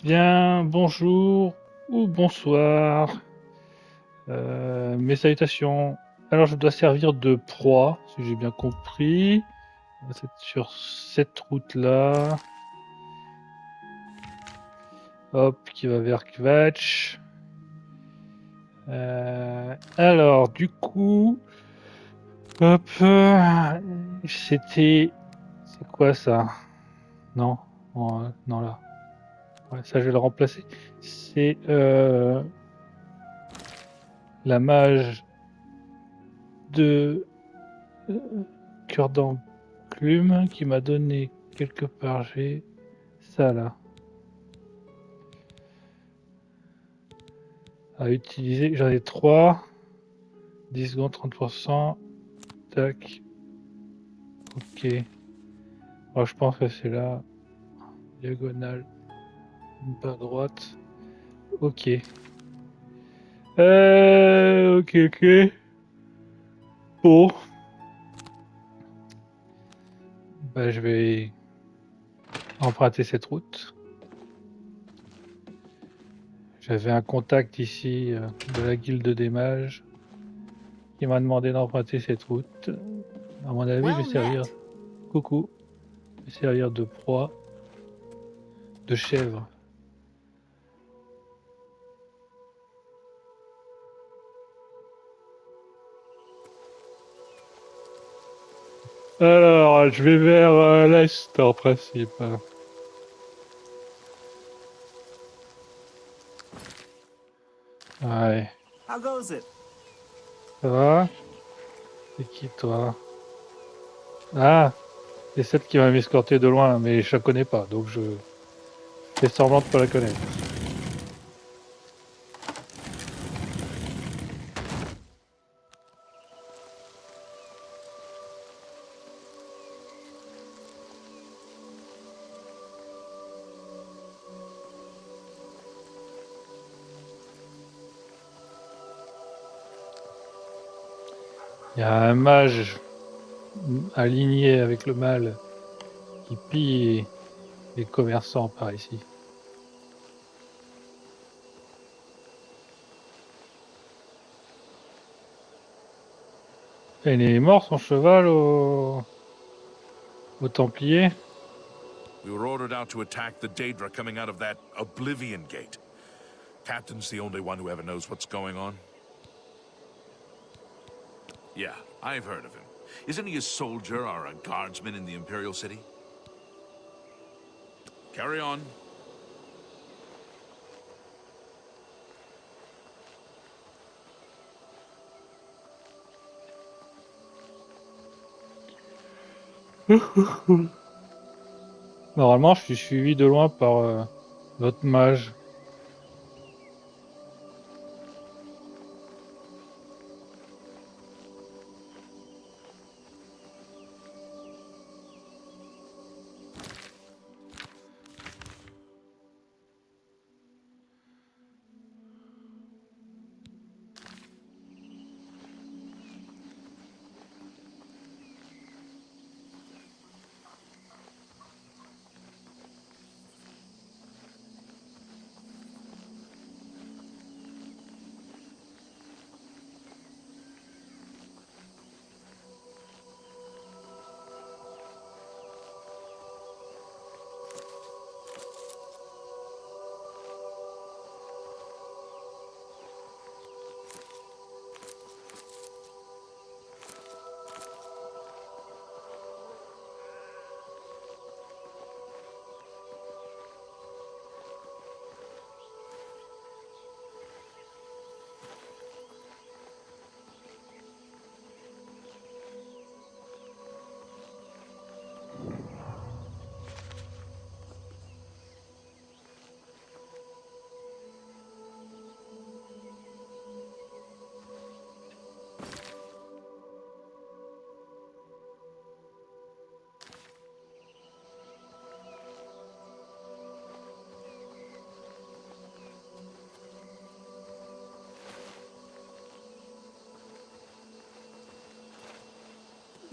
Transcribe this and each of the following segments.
Bien, bonjour ou bonsoir. Mes salutations. Alors, je dois servir de proie, si j'ai bien compris. C'est sur cette route-là. Hop, qui va vers Kvatch. Alors, du coup, hop, c'était, c'est quoi ça? Non, non là. Ouais, ça je vais le remplacer. C'est la mage de cœur d'enclume qui m'a donné quelque part. J'ai ça là à utiliser. J'en ai 3. 10 secondes, 30%. Tac. Ok. Alors, je pense que c'est là. Diagonale. Pas droite. Ok. Ok. Bon. Bah, je vais emprunter cette route. J'avais un contact ici de la guilde des mages qui m'a demandé d'emprunter cette route. À mon avis, je vais servir. Coucou. Je vais servir de proie, de chèvre. Alors, je vais vers l'est en principe. Ouais. How goes it? Ça va? C'est qui toi? Ah, c'est celle qui va m'escorter de loin, mais je la connais pas, donc je fais semblant de pas la connaître. Il y a un mage aligné avec le mal qui pille les commerçants par ici. Et il est mort son cheval au Templier. We were ordered out to attack the Daedra coming out of that Oblivion Gate. Captain's the only one who ever knows what's going on. Yeah, I've heard of him. Isn't he a soldier or a guardsman in the Imperial City? Carry on. Normalement, je suis suivi de loin par votre mage.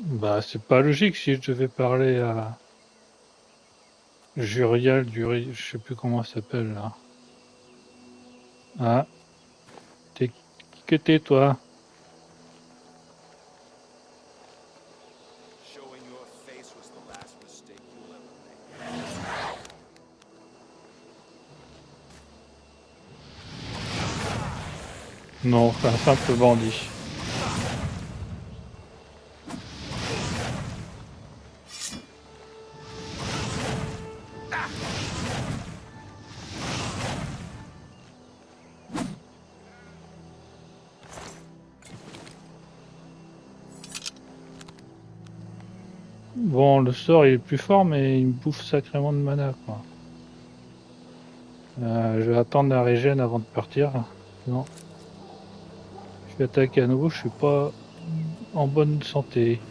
Bah, c'est pas logique si je devais parler à Jurial, je sais plus comment ça s'appelle là. Ah, t'es qui que t'es toi? Non, c'est un simple bandit. Bon, le sort il est plus fort, mais il me bouffe sacrément de mana, quoi. Je vais attendre la régène avant de partir. Non, je suis attaqué à nouveau, je suis pas en bonne santé.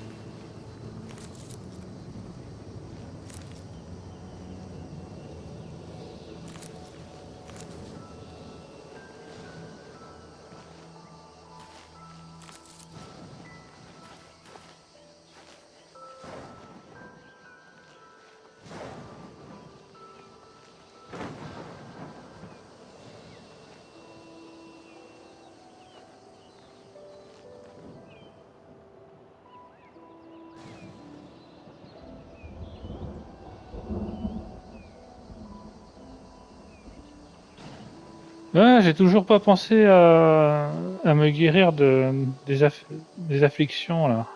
Ah, j'ai toujours pas pensé à me guérir des afflictions, là.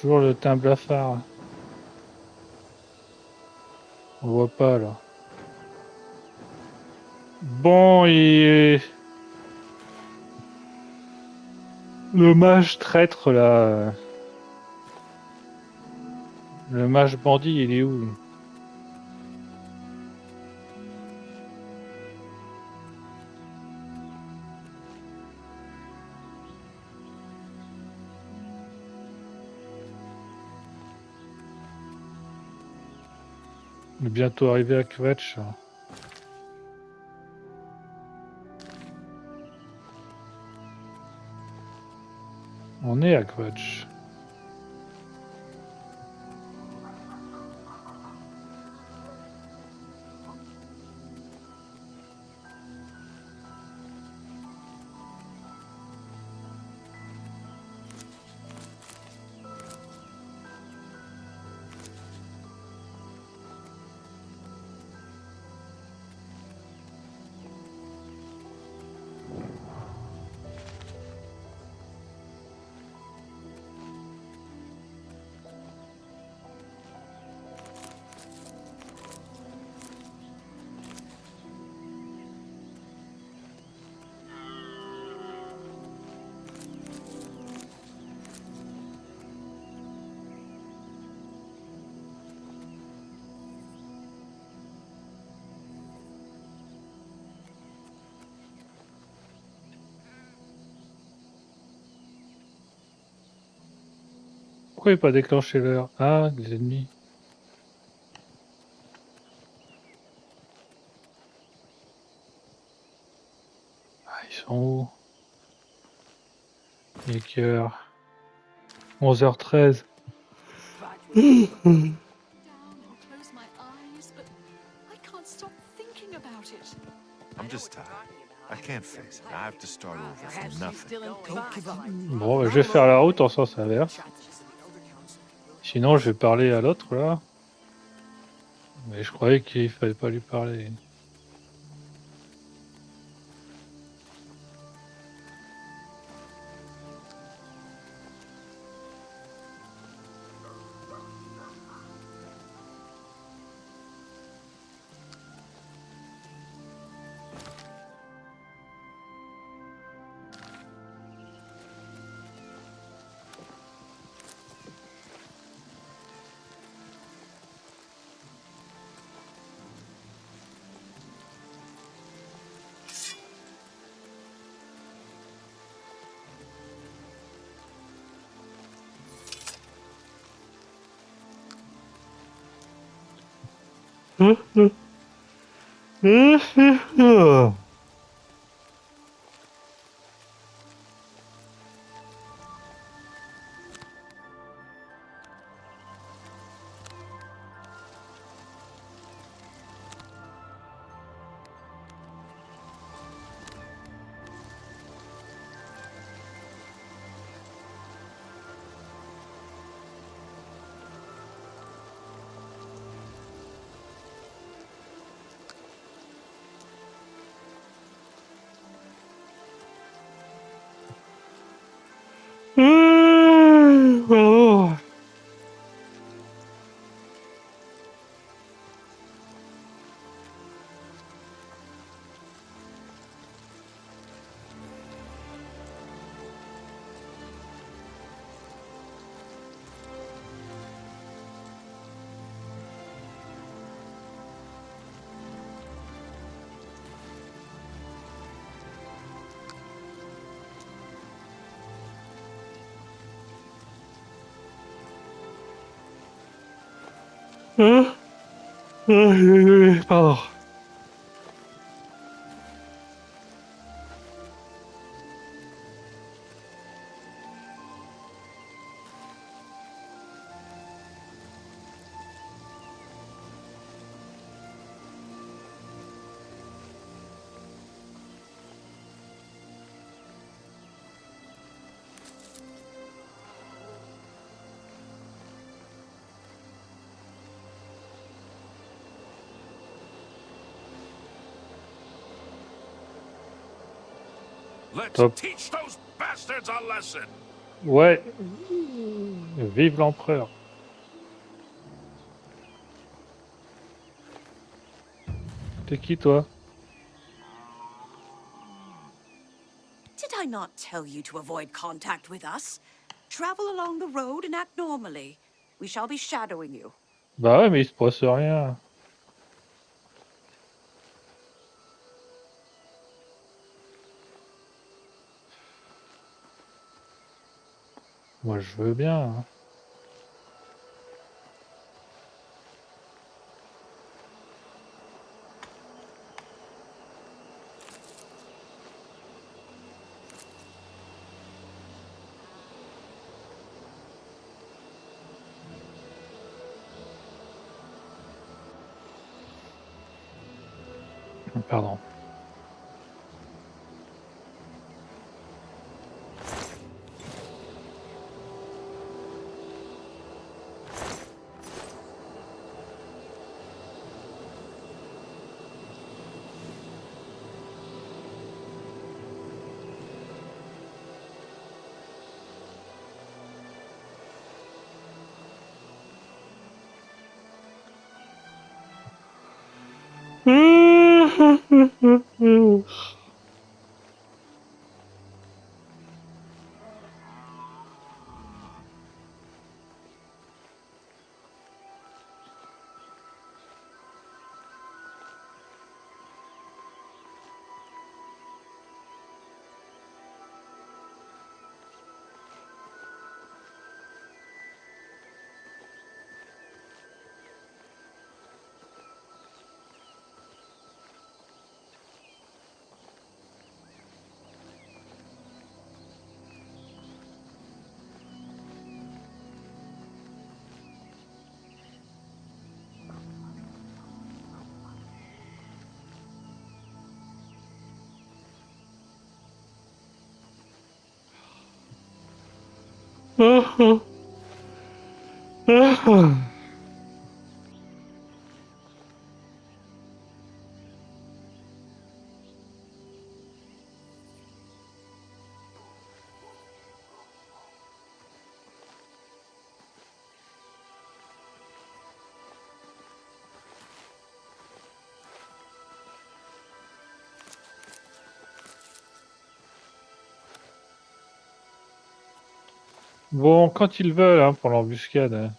Toujours le teint blafard. On voit pas, là. Bon, le mage traître, là. Le mage bandit, il est où? Il est bientôt arrivé à Quetch. On est à Quetch. Pourquoi il n'est pas déclenché l'heure? Ah, des ennemis. Ah, ils sont où? Il est quelle heure? 11h13. I'm just tired. I can't face it. I have to start over from nothing. Bon, bah, je vais faire la route en sens inverse. Sinon, je vais parler à l'autre, là. Mais je croyais qu'il fallait pas lui parler. Pardon. Let's Top. teach those bastards a lesson. Ouais. Vive l'empereur. T'es qui toi? Did I not tell you to avoid contact with us? Travel along the road and act normally. We shall be shadowing you. Bah ouais, mais il se passe rien. Moi je veux bien. Hein. Pardon. Bon, quand ils veulent, hein, pour l'embuscade. Hein.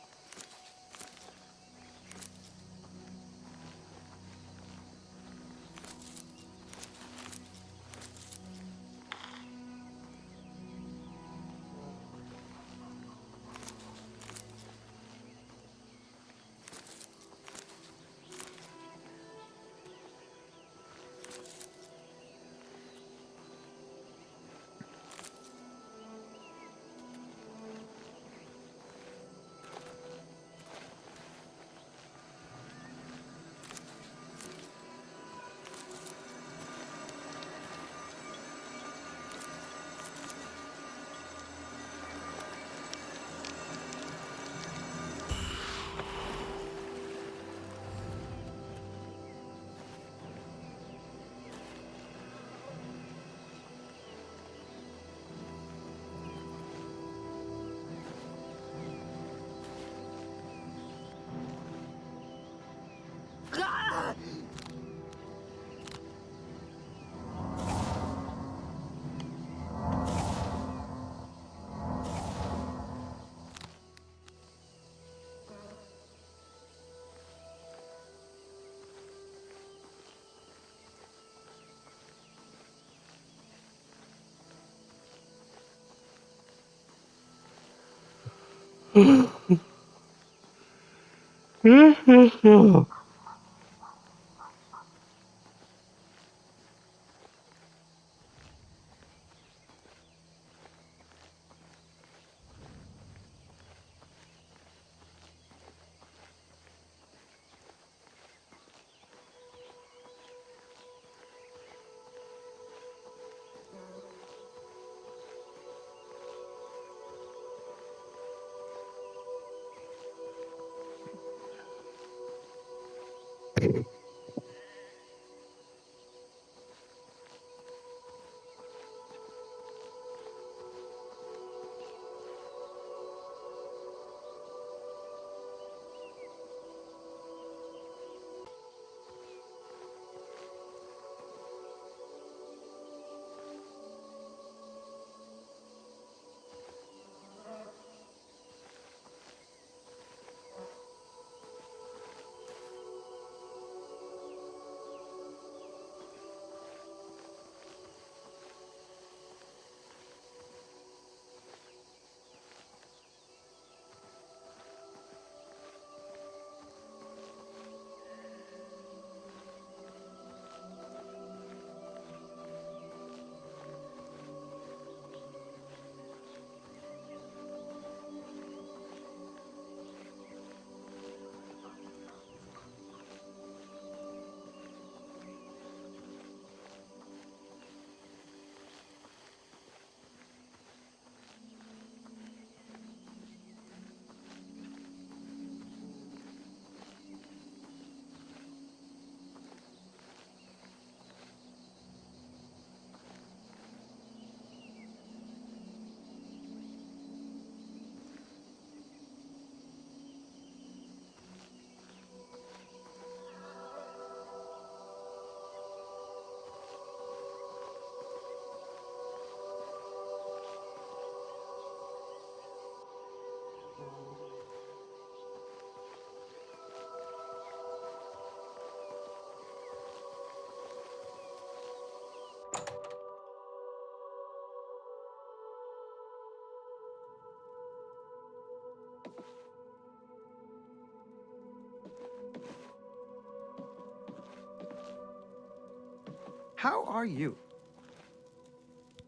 How are you?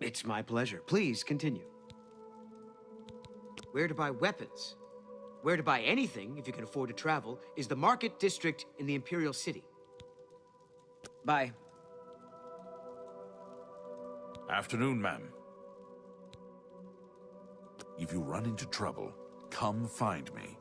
It's my pleasure. Please continue. Where to buy weapons? Where to buy anything, if you can afford to travel, is the market district in the Imperial City. Bye. Afternoon, ma'am. If you run into trouble, come find me.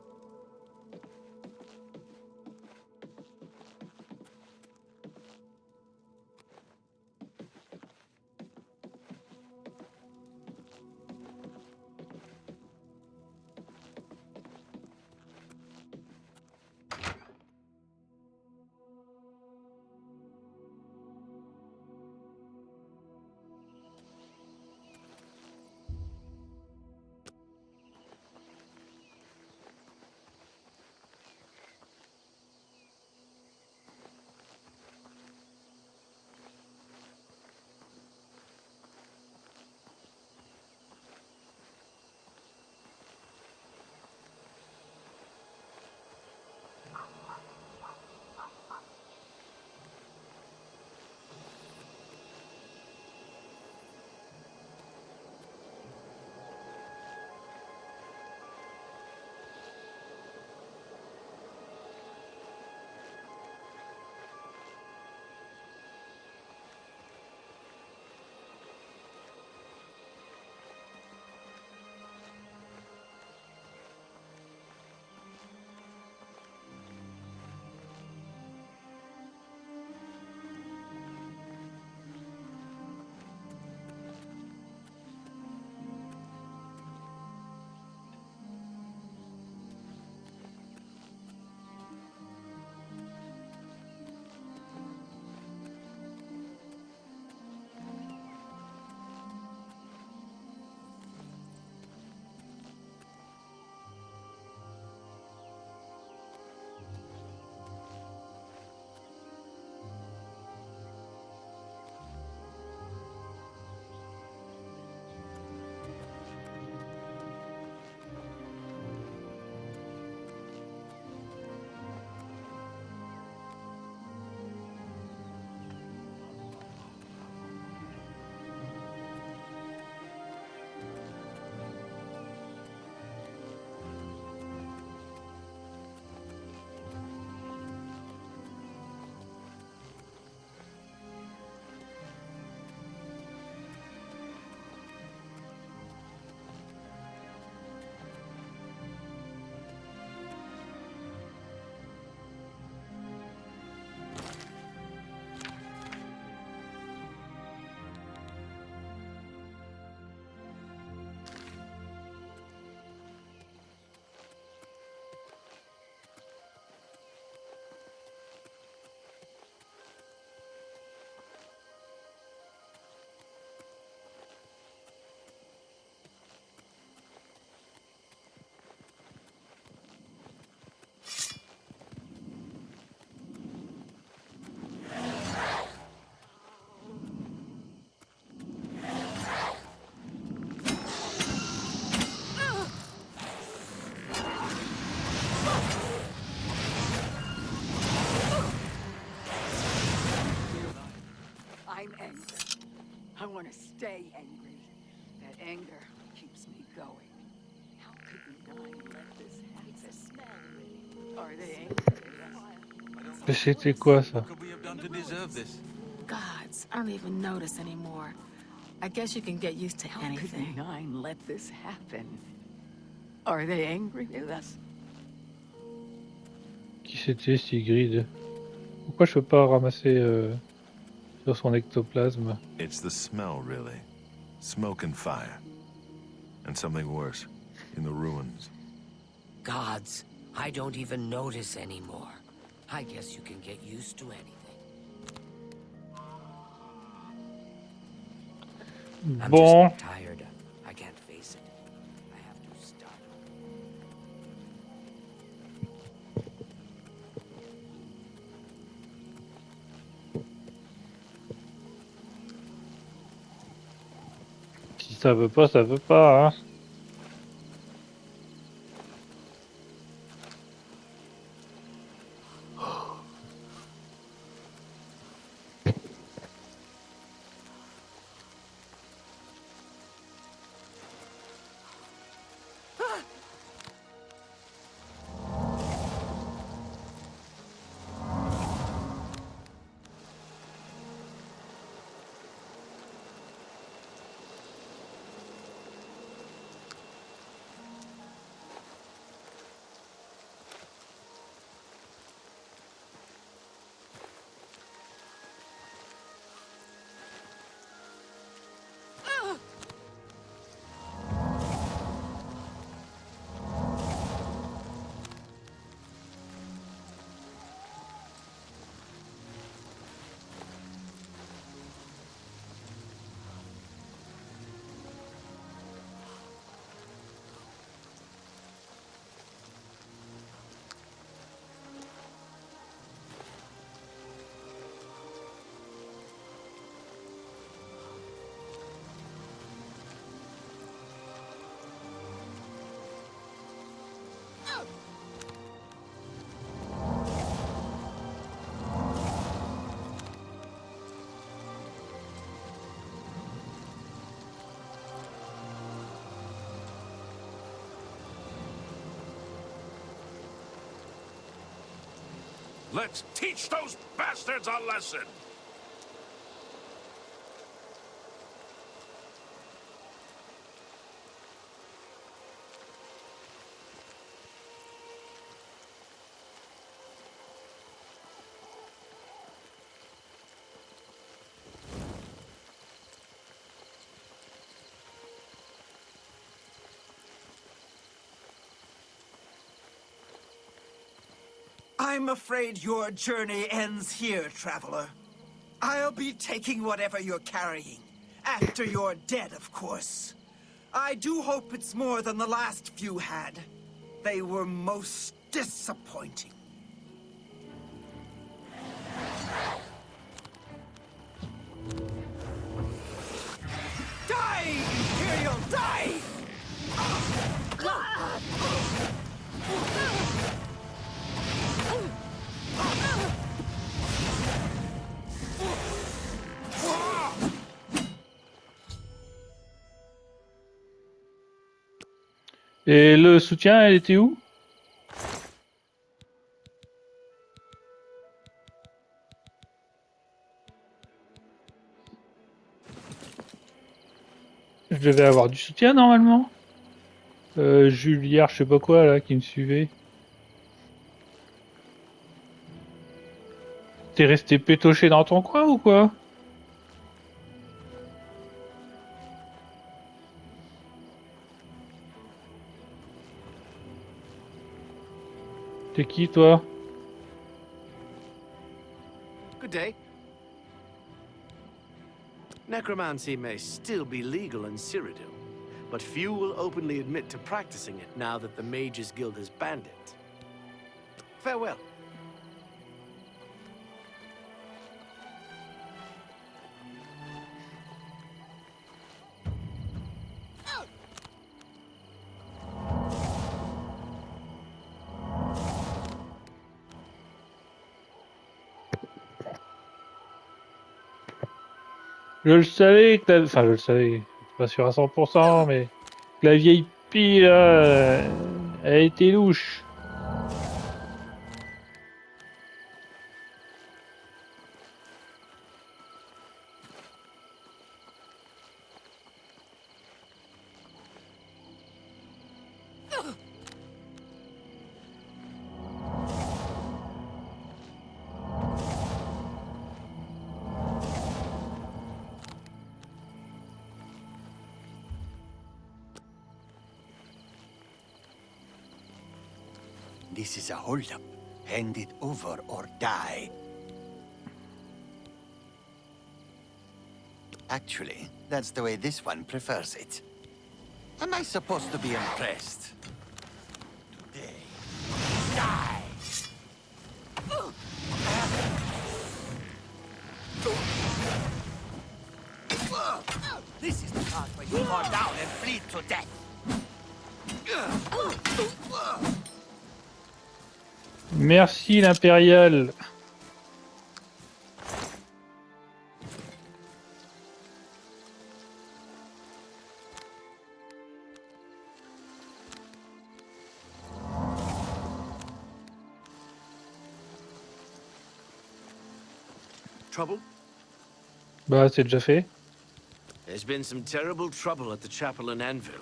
want to stay angry. That anger keeps me going. How could the Nine let this happen? It's a smell. Are they angry with us? Mais c'était quoi ça? What could we have done to deserve this? Gods, I don't even notice anymore. I guess you can get used to How could the anything. Nine let this happen? Are they angry with us? Qui c'était Sigrid? Pourquoi je peux pas ramasser sur son ectoplasme? It's the smell, really. Smoke and fire. And something worse. In the ruins. Gods, I don't even notice anymore. I guess you can get used to anything. I'm Bon, just tired. I can't face it. I have to start. si ça veut pas, ça veut pas, hein. Let's teach those bastards a lesson! I'm afraid your journey ends here, traveler. I'll be taking whatever you're carrying. After you're dead, of course. I do hope it's more than the last few had. They were most disappointing. Die, Imperial, die! Et le soutien, elle était où? Je devais avoir du soutien normalement. Juliard, je sais pas quoi là, qui me suivait. T'es resté pétoché dans ton coin ou quoi? T'es qui toi? Good day. Necromancy may still be legal in Cyrodiil, but few will openly admit to practicing it now that the Mages Guild has banned it. Farewell. Je le savais que la... Enfin, je le savais. Pas sûr à 100%, mais... Que la vieille pile, là, elle était louche. This is a holdup. Hand it over or die. Actually, that's the way this one prefers it. Am I supposed to be impressed? Today, die! This is the part where you fall down and bleed to death. Merci l'impérial. Trouble? Bah, c'est déjà fait. There's been some terrible trouble at the chapel in Anvil.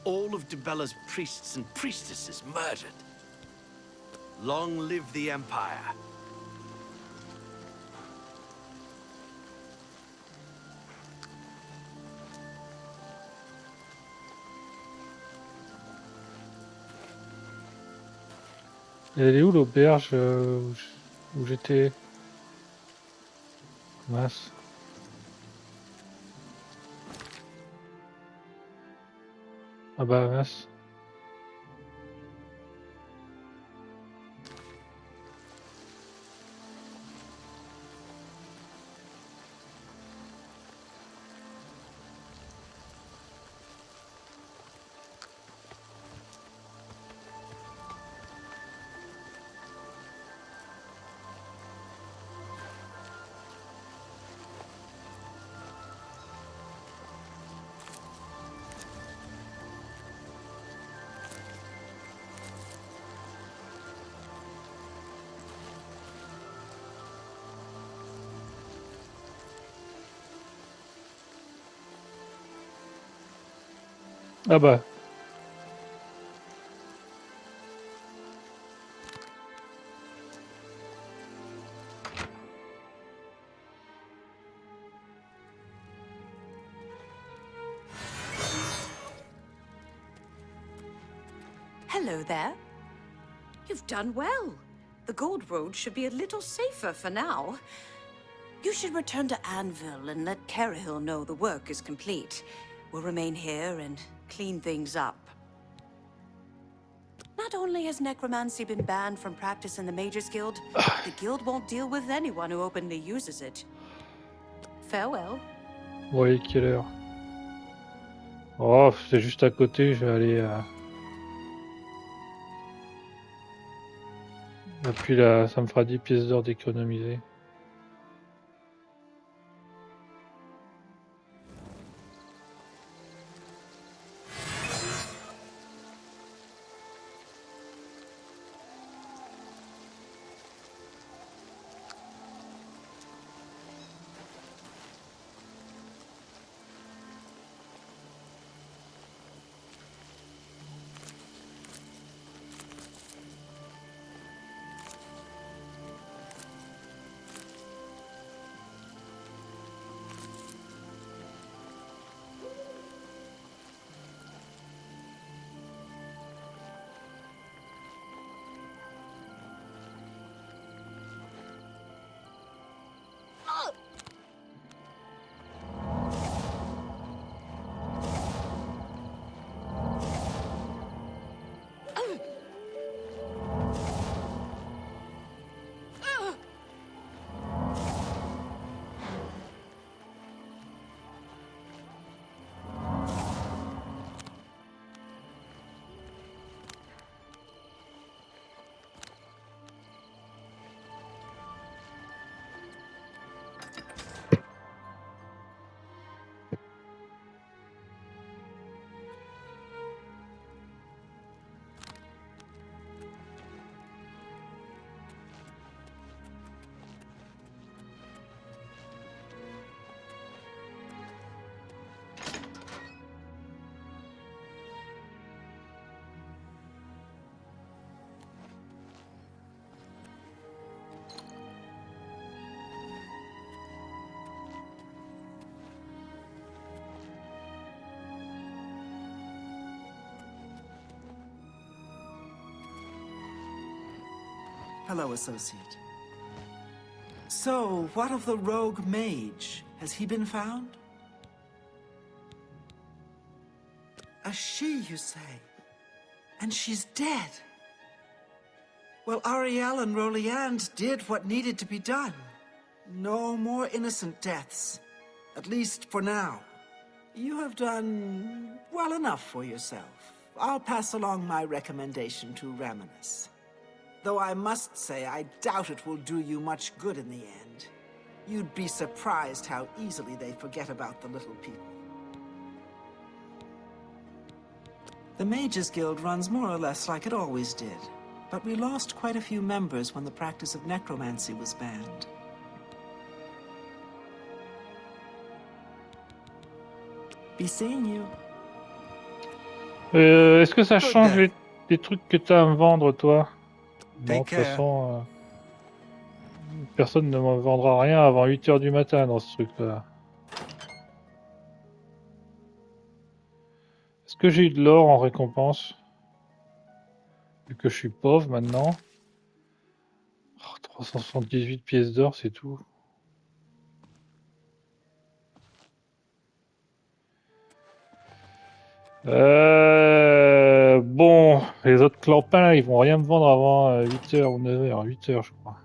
All of Dibella's priests and priestesses murdered. Long live the Empire. Elle est où l'auberge où j'étais? Mince. Ah bah mince. Ah bah. Hello there. You've done well. The Gold Road should be a little safer for now. You should return to Anvil and let Carahill know the work is complete. We'll remain here and clean things up. Not only has necromancy been banned from practice in the Mages Guild, the guild won't deal with anyone who openly uses it. Farewell. Bon, il est quelle heure? Oh, c'est juste à côté, je vais aller à... Et puis là, ça me fera 10 pièces d'or d'économiser. Hello, associate. So, what of the rogue mage? Has he been found? A she, you say? And she's dead. Well, Ariel and Roliand did what needed to be done. No more innocent deaths. At least for now. You have done well enough for yourself. I'll pass along my recommendation to Raminus. Though I must say, I doubt it will do you much good in the end. You'd be surprised how easily they forget about the little people. The Mages Guild runs more or less like it always did. But we lost quite a few members when the practice of necromancy was banned. Be seeing you. Est-ce que ça change les trucs que tu as à me vendre, toi? Non, de toute façon, personne ne me vendra rien avant 8 h du matin dans ce truc-là. Est-ce que j'ai eu de l'or en récompense? Vu que je suis pauvre maintenant. Oh, 378 pièces d'or, c'est tout. Bon, les autres clampins, là, ils vont rien me vendre avant 8 h ou 9 h. 8 h, je crois.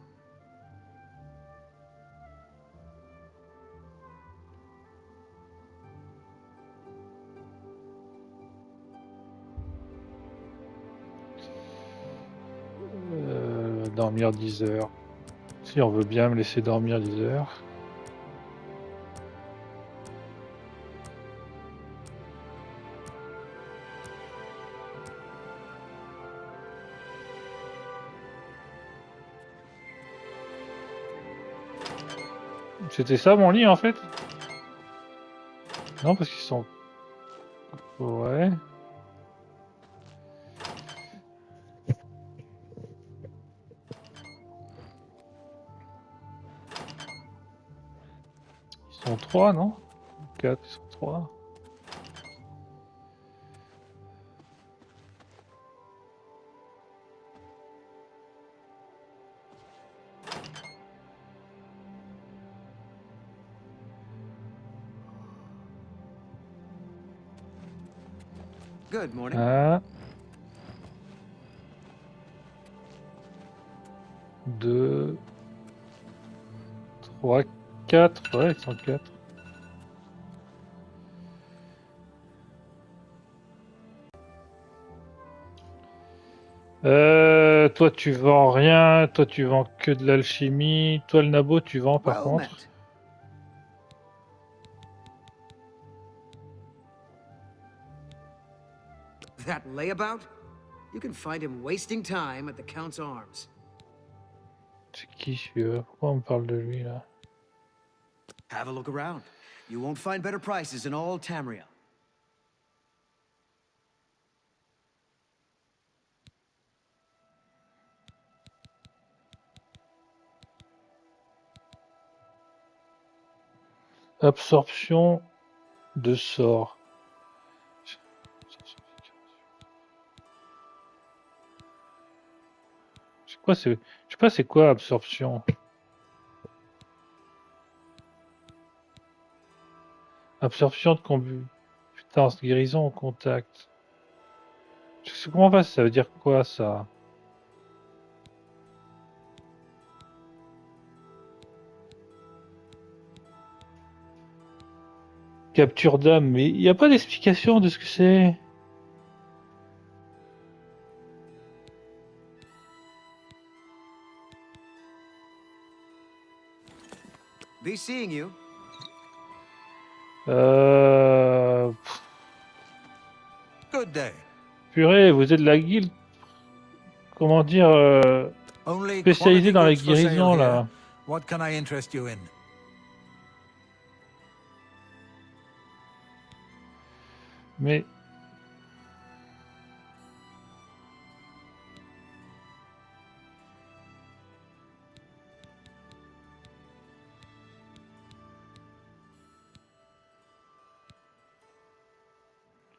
Dormir 10 heures. Si on veut bien me laisser dormir 10 heures. C'était ça mon lit en fait? Non, parce qu'ils sont... Ouais. Ils sont 3, non? 4, ils sont 3. Good morning. 1, 2, 3, 4. Ouais, ils sont 4. Toi tu vends rien, toi tu vends que de l'alchimie, toi le nabo tu vends par contre. Met. That layabout? You can find him wasting time at the Count's arms. C'est qui celui-là? Pourquoi on me parle de lui là? Have a look around. You won't find better prices in all Tamriel. Absorption de sort. Je sais pas c'est quoi absorption. Absorption de compétence, guérison au contact. Je comprends pas, ça veut dire quoi ça? Capture d'âme, mais il n'y a pas d'explication de ce que c'est. Be seeing you. Good day. Purée, vous êtes de la guilde, comment dire, spécialisée dans la guérison là. What can I interest you in? Mais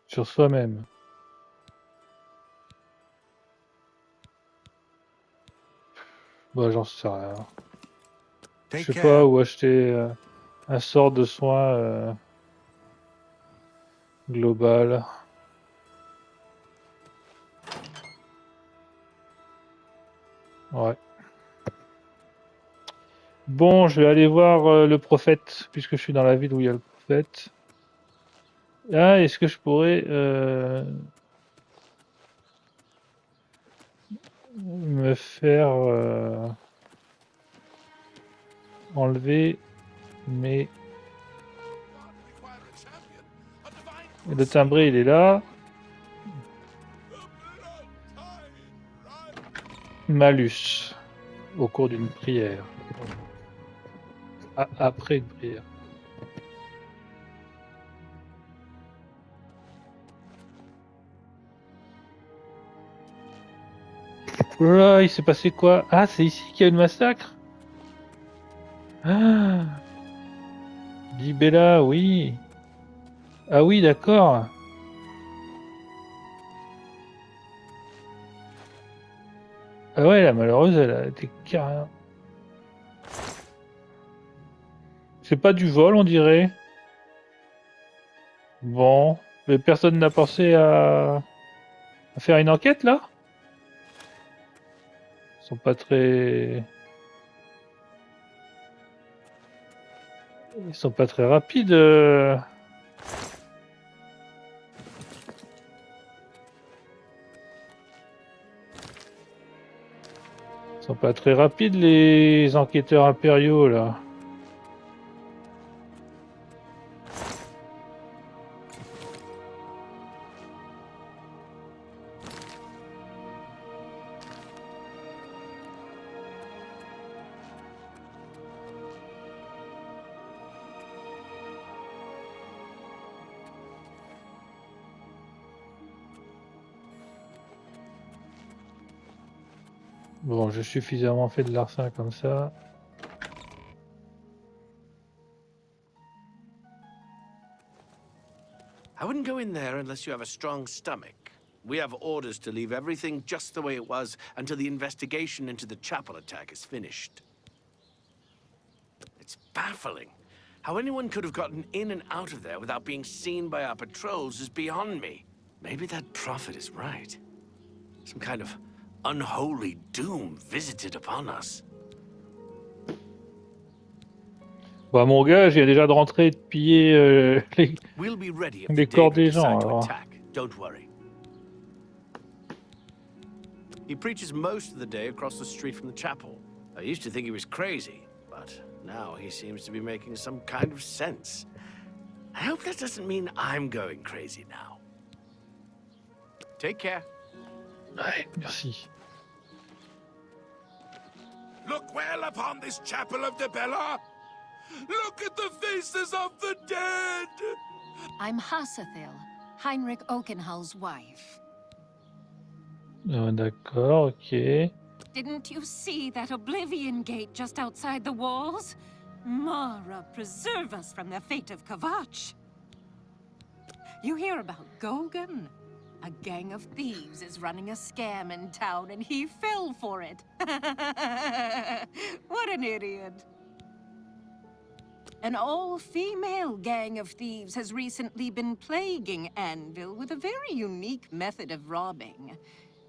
sur soi-même. Bah, j'en sais rien. Je Take sais pas care. où acheter un sort de soin global. Ouais. Bon, je vais aller voir le prophète, puisque je suis dans la ville où il y a le prophète. Ah, est-ce que je pourrais me faire enlever mes... Le timbré, il est là. Malus, au cours d'une prière. Ah, après une prière. Oh là, il s'est passé quoi? Ah, c'est ici qu'il y a eu le massacre? Ah, Libella, oui. Ah oui, d'accord. Ah ouais, la malheureuse, elle a été carrément... C'est pas du vol, on dirait. Bon, mais personne n'a pensé à faire une enquête, là? Ils sont pas très... Ils sont pas très rapides. Ils sont pas très rapides, les enquêteurs impériaux, là. Bon, j'ai suffisamment fait de larcin comme ça. I wouldn't go in there unless you have a strong stomach. We have orders to leave everything just the way it was until the investigation into the chapel attack is finished. It's baffling. How anyone could have gotten in and out of there without being seen by our patrols is beyond me. Maybe that prophet is right. Some kind of unholy doom visited upon us. Bah, mon gars, j'ai déjà de rentrer et de piller We'll be ready if the les corps Daedra des gens, decide to alors. attack. Don't worry. He preaches most of the day across the street from the chapel. I used to think he was crazy, but now he seems to be making some kind of sense. I hope that doesn't mean I'm going crazy now. Take care. Ouais, merci. Look well upon this chapel of Debella. Look at the faces of the dead. I'm Hassathil, Heinrich Oakenhall's wife. D'accord, ok. Didn't you see that Oblivion Gate just outside the walls? Mara, preserve us from the fate of Kavach. You hear about Gogan? A gang of thieves is running a scam in town and he fell for it. What an idiot. An all-female gang of thieves has recently been plaguing Anvil with a very unique method of robbing.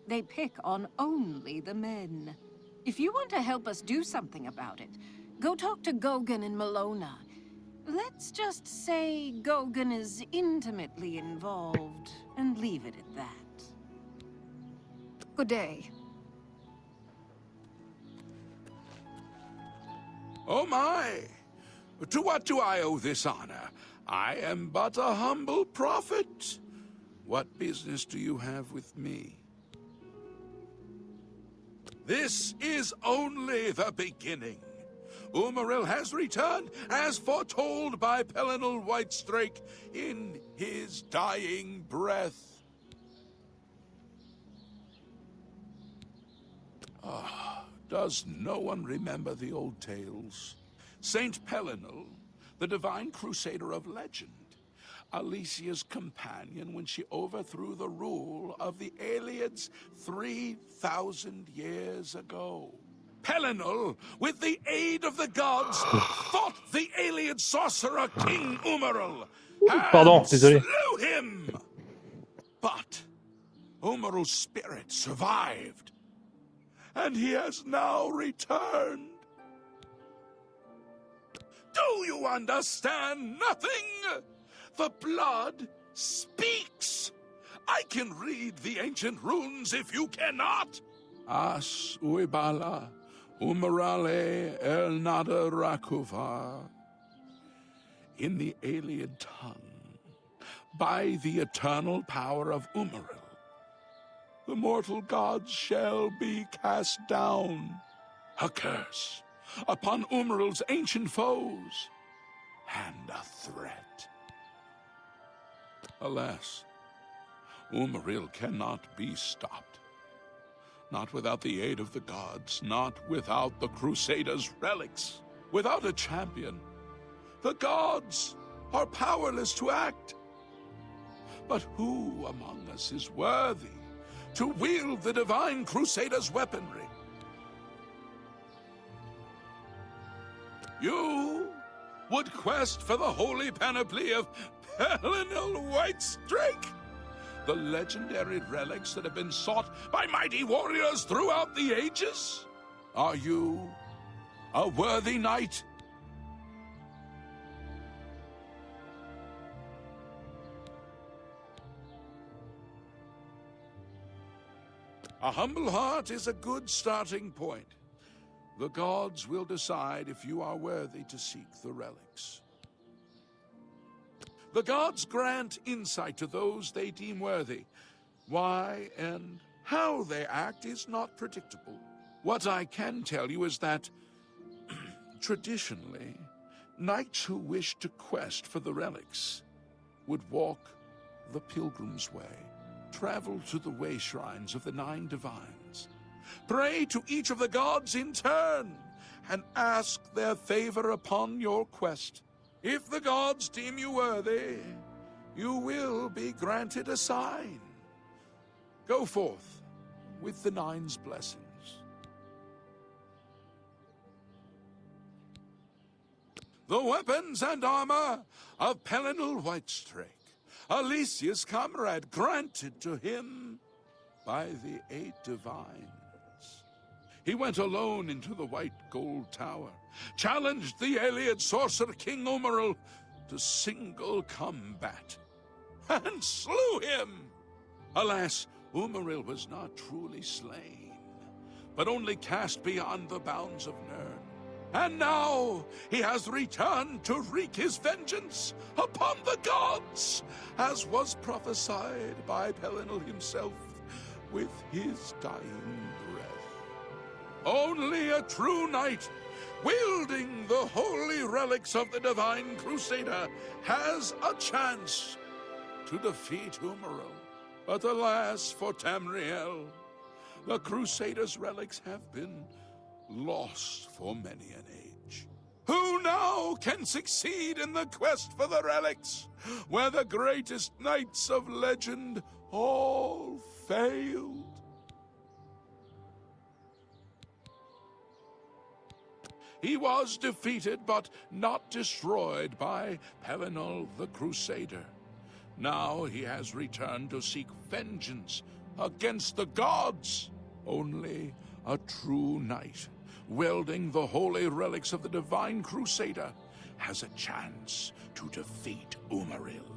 They pick on only the men. If you want to help us do something about it, go talk to Gogan and Malona. Let's just say Gogan is intimately involved, and leave it at that. Good day. Oh my! To what do I owe this honor? I am but a humble prophet. What business do you have with me? This is only the beginning. Umaril has returned, as foretold by Pelinal Whitestrake in his dying breath. Ah, does no one remember the old tales? Saint Pelinal, the divine crusader of legend, Alicia's companion when she overthrew the rule of the Aelids 3,000 years ago. Pelinal, with the aid of the gods, fought the alien sorcerer King Umaril Pardon, and désolé. slew him. But Umaril's spirit survived, and he has now returned. Do you understand nothing? The blood speaks. I can read the ancient runes if you cannot. As uibala, umarale el nada rakuva. In the alien tongue, by the eternal power of Umaril, the mortal gods shall be cast down. A curse upon Umaril's ancient foes, and a threat. Alas, Umaril cannot be stopped. Not without the aid of the gods, not without the Crusaders' relics. Without a champion, the gods are powerless to act. But who among us is worthy to wield the divine Crusaders' weaponry? You would quest for the holy panoply of Pelinal Whitestrake? The legendary relics that have been sought by mighty warriors throughout the ages? Are you a worthy knight? A humble heart is a good starting point. The gods will decide if you are worthy to seek the relics. The gods grant insight to those they deem worthy. Why and how they act is not predictable. What I can tell you is that, traditionally, knights who wish to quest for the relics would walk the pilgrim's way, travel to the way shrines of the 9 divines, pray to each of the gods in turn, and ask their favor upon your quest. If the gods deem you worthy, you will be granted a sign. Go forth with the 9's blessings. The weapons and armor of Pelinal Whitestrake, Alicia's comrade, granted to him by the 8 divines. He went alone into the White Gold Tower, challenged the alien sorcerer King Umaril to single combat, and slew him. Alas, Umaril was not truly slain, but only cast beyond the bounds of Nirn. And now he has returned to wreak his vengeance upon the gods, as was prophesied by Pelinal himself with his dying breath. Only a true knight, wielding the holy relics of the divine Crusader, has a chance to defeat Umaril. But alas for Tamriel, the Crusader's relics have been lost for many an age. Who now can succeed in the quest for the relics, where the greatest knights of legend all failed? He was defeated, but not destroyed by Pelinal the Crusader. Now he has returned to seek vengeance against the gods. Only a true knight, wielding the holy relics of the divine Crusader, has a chance to defeat Umaril.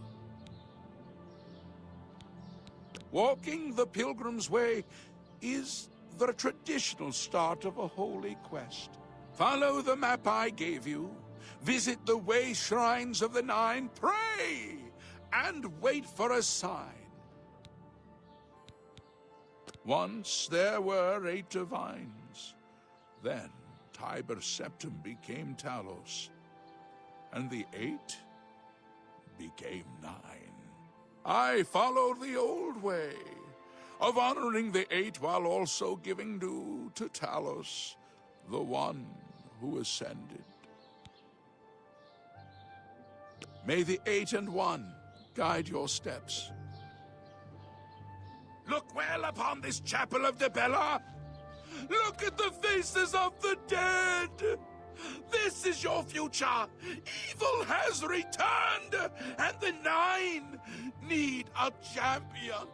Walking the Pilgrim's Way is the traditional start of a holy quest. Follow the map I gave you, visit the way shrines of the 9, pray, and wait for a sign. Once there were 8 divines. Then Tiber Septim became Talos, and the 8 became 9. I followed the old way of honoring the 8 while also giving due to Talos, the one who ascended. May the 8 and 1 guide your steps. Look well upon this chapel of Debella. Look at the faces of the dead! This is your future! Evil has returned, and the Nine need a champion.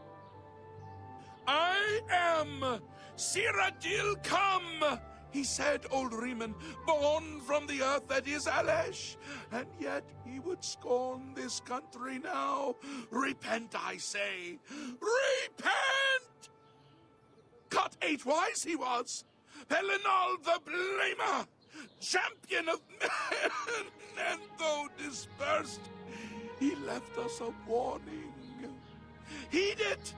I am Cyrodiil come, he said, old Riemann, born from the earth that is Alesh, and yet he would scorn this country now. Repent, I say. Repent! Cut 8 wise he was, Pelinal the Blamer, champion of men, and though dispersed, he left us a warning. Heed it!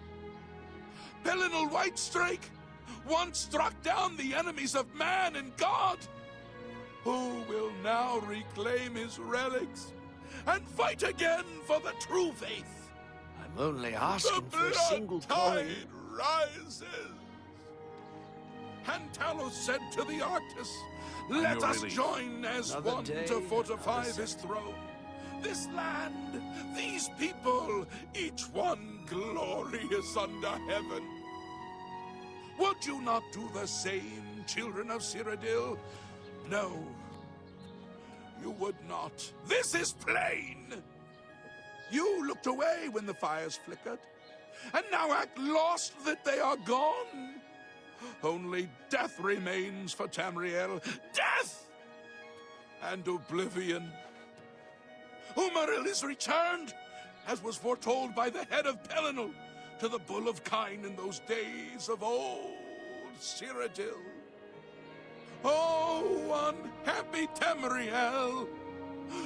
Pelinal Whitestrake once struck down the enemies of man and God. Who will now reclaim his relics and fight again for the true faith? I'm only asking The for a single blood coin. tide rises. And Talos said to the Arctus, let your us relief. join as Another one day, to fortify another this throne. This land, these people, each one glorious under heaven. Would you not do the same, children of Cyrodiil? No, you would not. This is plain. You looked away when the fires flickered, and now act lost that they are gone. Only death remains for Tamriel. Death! And oblivion. Umaril is returned, as was foretold by the head of Pelinal, to the Bull of Kine in those days of old Cyrodiil. Oh, unhappy Tamriel!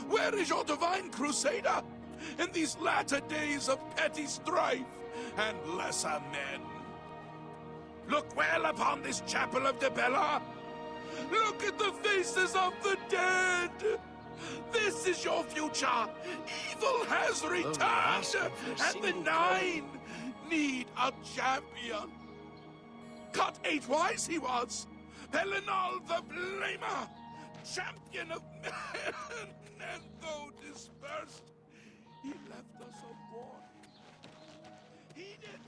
Where is your divine crusader in these latter days of petty strife and lesser men? Look well upon this chapel of Debella. Look at the faces of the dead. This is your future. Evil has returned, and the Nine need a champion. Cut 8 wise he was, Pelinal the Blamer, champion of men, and though dispersed, he left us a warning. Heed it.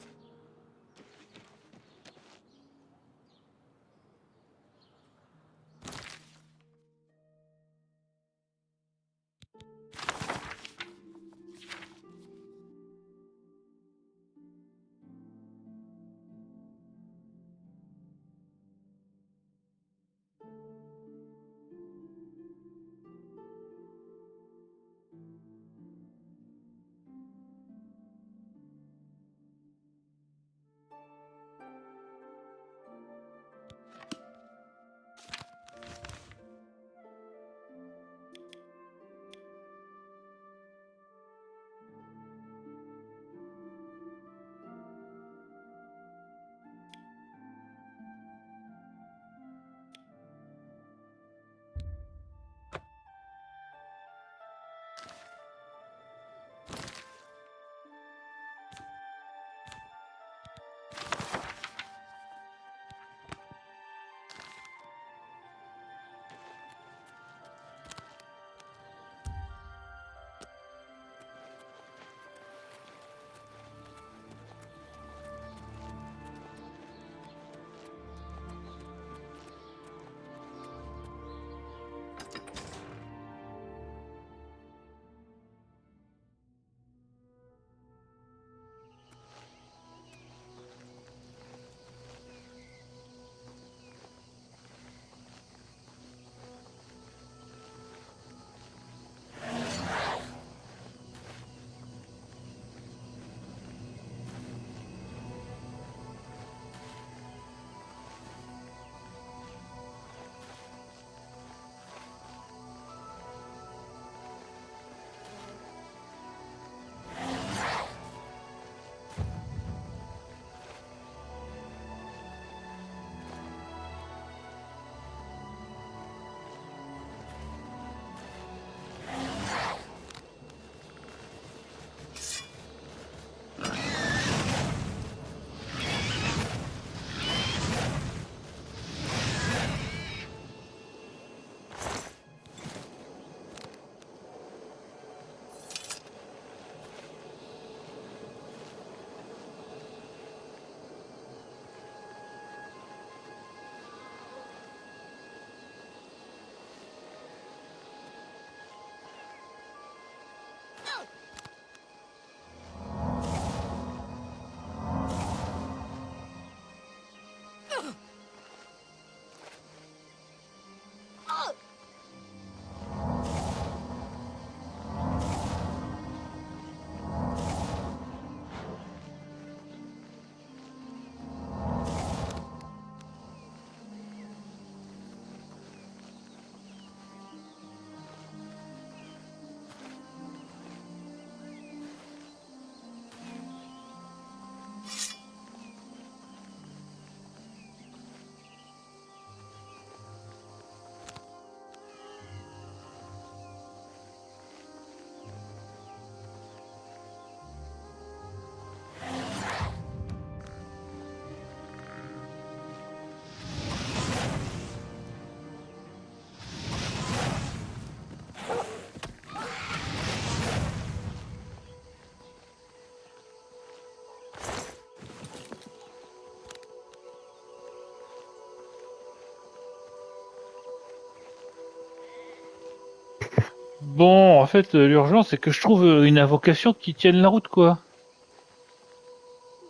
Bon, en fait, l'urgence, c'est que je trouve une invocation qui tienne la route, quoi.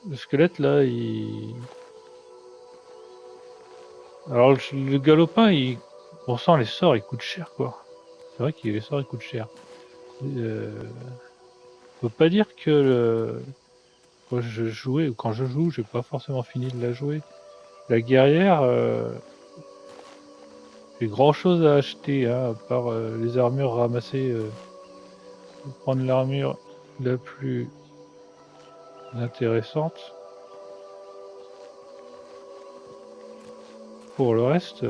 Le squelette, là, il... Alors, le galopin, il... Bon sang, les sorts, ils coûtent cher, quoi. C'est vrai que les sorts, ils coûtent cher. Faut pas dire que quand je jouais, ou quand je joue, j'ai pas forcément fini de la jouer. La guerrière, j'ai grand chose à acheter, hein, à part les armures ramassées. Faut prendre l'armure la plus intéressante. Pour le reste,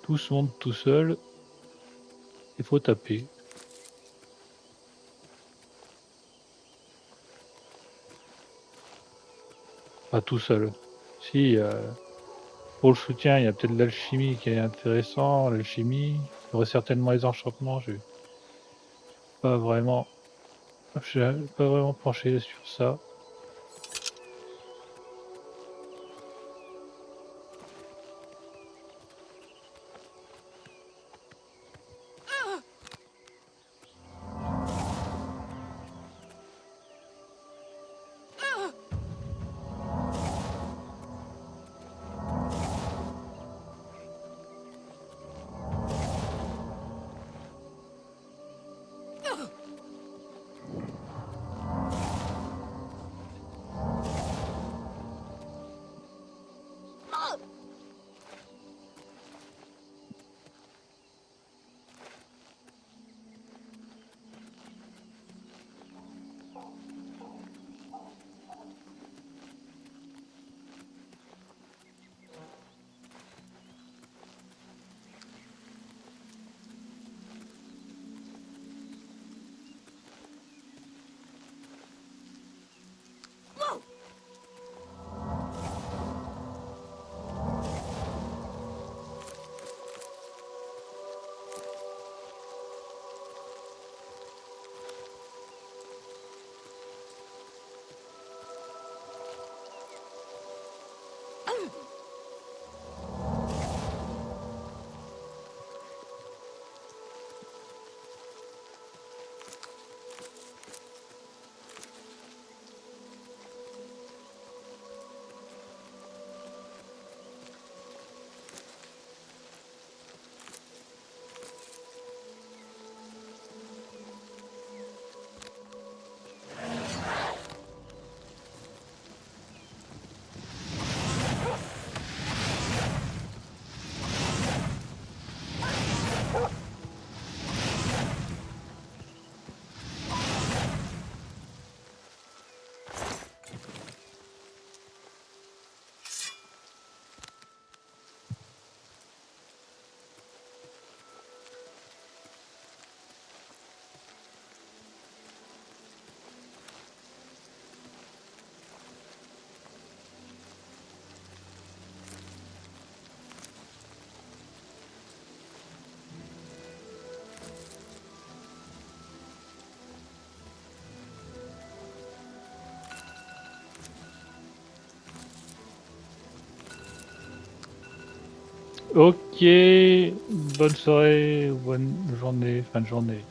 tout se monte tout seul. Il faut taper. Pas tout seul. Si, pour le soutien, il y a peut-être l'alchimie qui est intéressant. L'alchimie, il y aurait certainement les enchantements. J'ai pas vraiment, j'ai pas vraiment penché sur ça. Ok, bonne soirée, bonne journée, fin de journée.